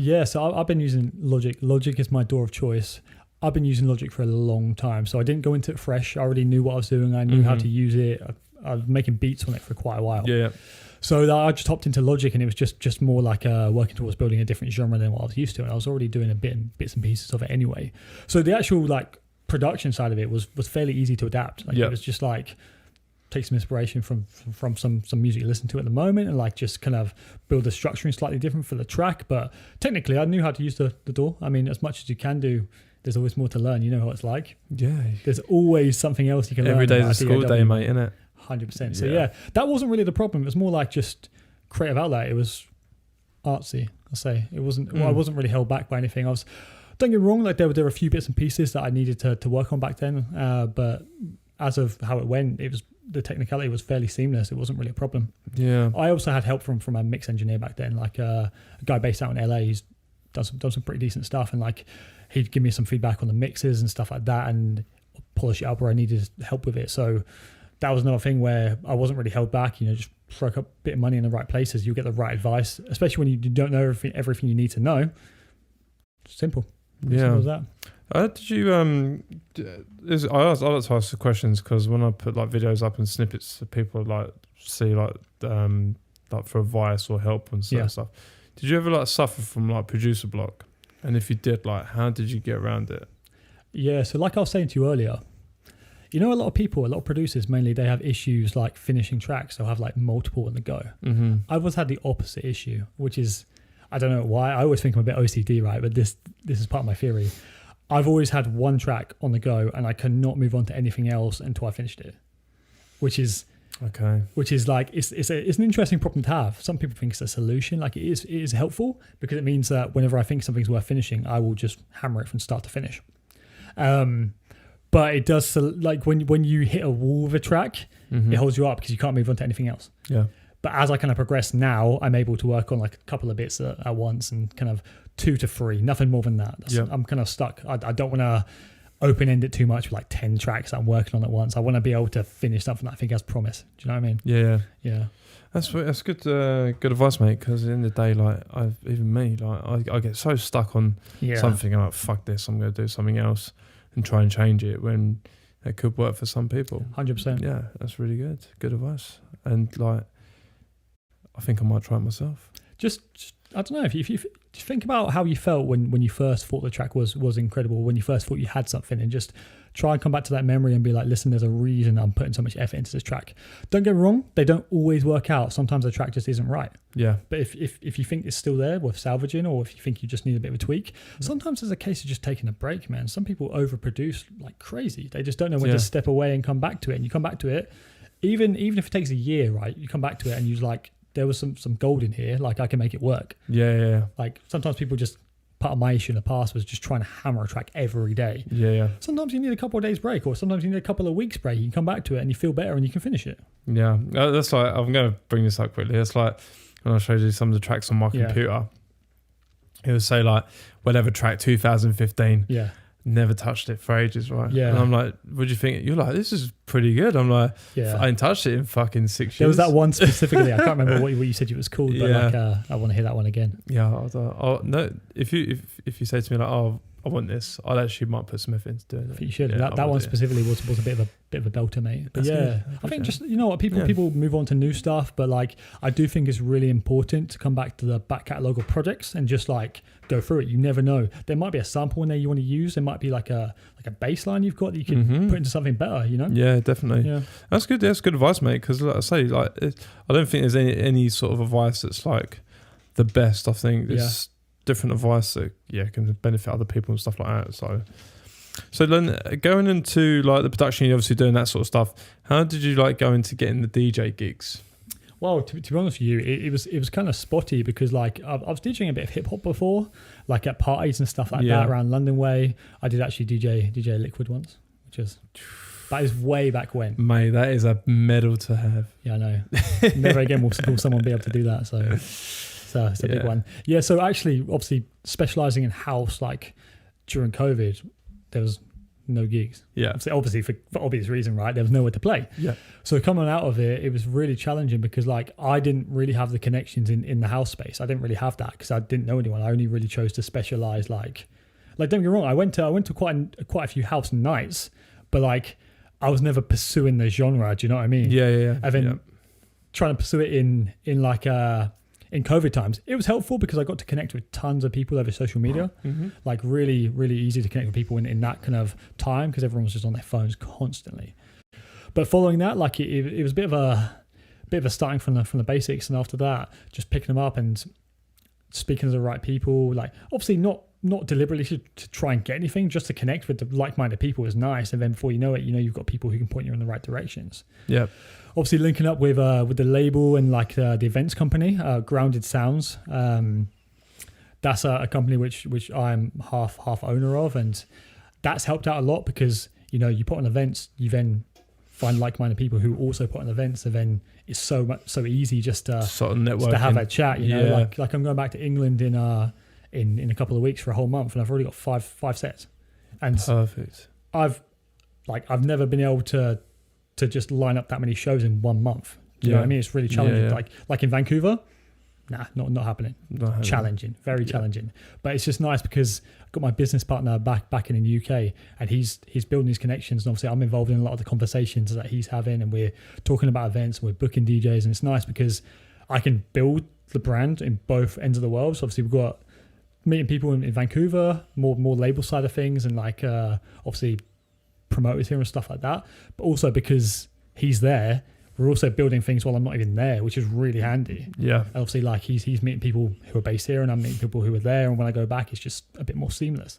Yeah, so I've been using Logic. Logic is my DAW of choice. I've been using Logic for a long time, so I didn't go into it fresh. I already knew what I was doing. I knew how to use it. I was making beats on it for quite a while. Yeah. So I just hopped into Logic, and it was just more like working towards building a different genre than what I was used to. And I was already doing bits and pieces of it anyway. So the actual like production side of it was fairly easy to adapt. Like, it was just like take some inspiration from some music you listen to at the moment, and like just kind of build the structuring slightly different for the track. But technically, I knew how to use the DAW. I mean, as much as you can do, there's always more to learn. You know what it's like. Yeah. There's always something else you can learn. Every day's a school day, mate, isn't it? 100%. So yeah, that wasn't really the problem. It was more like just creative outlet. It was artsy, I'll say. It wasn't. Well, I wasn't really held back by anything. Don't get me wrong. Like there were a few bits and pieces that I needed to work on back then. But as of how it went, the technicality was fairly seamless. It wasn't really a problem. Yeah. I also had help from a mix engineer back then, like a guy based out in LA. He's done some pretty decent stuff, and like he'd give me some feedback on the mixes and stuff like that, and polish it up where I needed help with it. So that was another thing where I wasn't really held back. Just throw a bit of money in the right places. You'll get the right advice, especially when you don't know everything you need to know. Simple. Simple as that. Did you I like to ask the questions because when I put like videos up and snippets that people like see like for advice or help and stuff. Did you ever like suffer from like producer block? And if you did, like how did you get around it? Yeah, so like I was saying to you earlier, a lot of producers mainly, they have issues like finishing tracks. They'll have like multiple on the go. Mm-hmm. I've always had the opposite issue, which is, I don't know why. I always think I'm a bit OCD, right? But this is part of my theory. I've always had one track on the go and I cannot move on to anything else until I finished it, which is like, it's an interesting problem to have. Some people think it's a solution. Like it is helpful because it means that whenever I think something's worth finishing, I will just hammer it from start to finish. But it does, like when you hit a wall with a track, it holds you up because you can't move on to anything else. Yeah. But as I kind of progress now, I'm able to work on like a couple of bits at once and kind of 2 to 3, nothing more than that. I'm kind of stuck. I don't want to open-end it too much with like 10 tracks that I'm working on at once. I want to be able to finish something that I think has promise. Do you know what I mean? Yeah. That's good advice, mate, because at the end of the day, like I get so stuck on something. I'm like, fuck this, I'm going to do something else and try and change it when it could work for some people. 100%. Yeah, that's really good advice. And like, I think I might try it myself. Just I don't know, if you think about how you felt when you first thought the track was incredible, when you first thought you had something, and just try and come back to that memory and be like, listen, there's a reason I'm putting so much effort into this track. Don't get me wrong, they don't always work out. Sometimes the track just isn't right. Yeah. But if you think it's still there worth salvaging, or if you think you just need a bit of a tweak, sometimes there's a case of just taking a break, man. Some people overproduce like crazy. They just don't know when to step away and come back to it. And you come back to it, even if it takes a year, right? You come back to it and you're like, there was some gold in here, like I can make it work. Yeah. Like sometimes people just, part of my issue in the past was just trying to hammer a track every day. Yeah. Sometimes you need a couple of days break, or sometimes you need a couple of weeks break. You can come back to it and you feel better and you can finish it. Yeah. That's like, I'm going to bring this up quickly. It's like when I showed you some of the tracks on my computer, it would say like, whatever track 2015. Yeah. Never touched it for ages, right? Yeah. And I'm like, what do you think? You're like, this is pretty good. I'm like, I ain't touched it in fucking 6 years. There was that one specifically. I can't remember what you said it was called, but like, I want to hear that one again. Yeah. No, if you say to me like, oh, I want this, I actually might put some effort into doing it. I think you should. Yeah, that one specifically was a bit of a belter, mate. But I think just, you know what, people move on to new stuff, but like I do think it's really important to come back to the back catalogue of projects and just like go through it. You never know. There might be a sample in there you want to use. There might be like a baseline you've got that you can put into something better, you know? Yeah, definitely. Yeah. That's good. That's good advice, mate. Because like I say, like I don't think there's any sort of advice that's like the best. I think there's different advice that can benefit other people and stuff like that. So then going into like the production, you're obviously doing that sort of stuff. How did you like go into getting the DJ gigs? Well, to be honest with you, it was kind of spotty because like I was DJing a bit of hip hop before, like at parties and stuff like that around London way. I did actually DJ Liquid once, that is way back when. Mate, that is a medal to have. Yeah, I know. Never again will someone be able to do that. So it's a big one. Yeah, so actually, obviously, specialising in house, like during COVID, there was no gigs. Yeah. Obviously for obvious reason, right? There was nowhere to play. Yeah. So coming out of it, it was really challenging because like I didn't really have the connections in the house space. I didn't really have that because I didn't know anyone. I only really chose to specialize like don't get me wrong. I went to quite a few house nights, but like I was never pursuing the genre. Do you know what I mean? Yeah. And then trying to pursue it in COVID times, it was helpful because I got to connect with tons of people over social media. Mm-hmm. Like really, really easy to connect with people in that kind of time because everyone was just on their phones constantly. But following that, like it was a bit of a starting from the basics, and after that, just picking them up and speaking to the right people. Like obviously not deliberately to try and get anything, just to connect with the like-minded people is nice. And then before you know it, you've got people who can point you in the right directions. Yeah. Obviously linking up with the label and like the events company, Grounded Sounds. That's a company which I'm half owner of, and that's helped out a lot because you put on events, you then find like-minded people who also put on events, and then it's so easy just to sort of networking, just to have a chat. Like I'm going back to England in a couple of weeks for a whole month, and I've already got five sets. And perfect. I've never been able to just line up that many shows in 1 month. Do you know what I mean? It's really challenging. Yeah. Like in Vancouver, not happening. Challenging, very challenging. But it's just nice because I've got my business partner back in the UK, and he's building these connections. And obviously I'm involved in a lot of the conversations that he's having, and we're talking about events, and we're booking DJs, and it's nice because I can build the brand in both ends of the world. So obviously we've got meeting people in Vancouver, more label side of things, and like obviously promoters here and stuff like that, but also because he's there, we're also building things while I'm not even there, which is really handy. Yeah. And obviously like he's meeting people who are based here, and I'm meeting people who are there, and when I go back it's just a bit more seamless.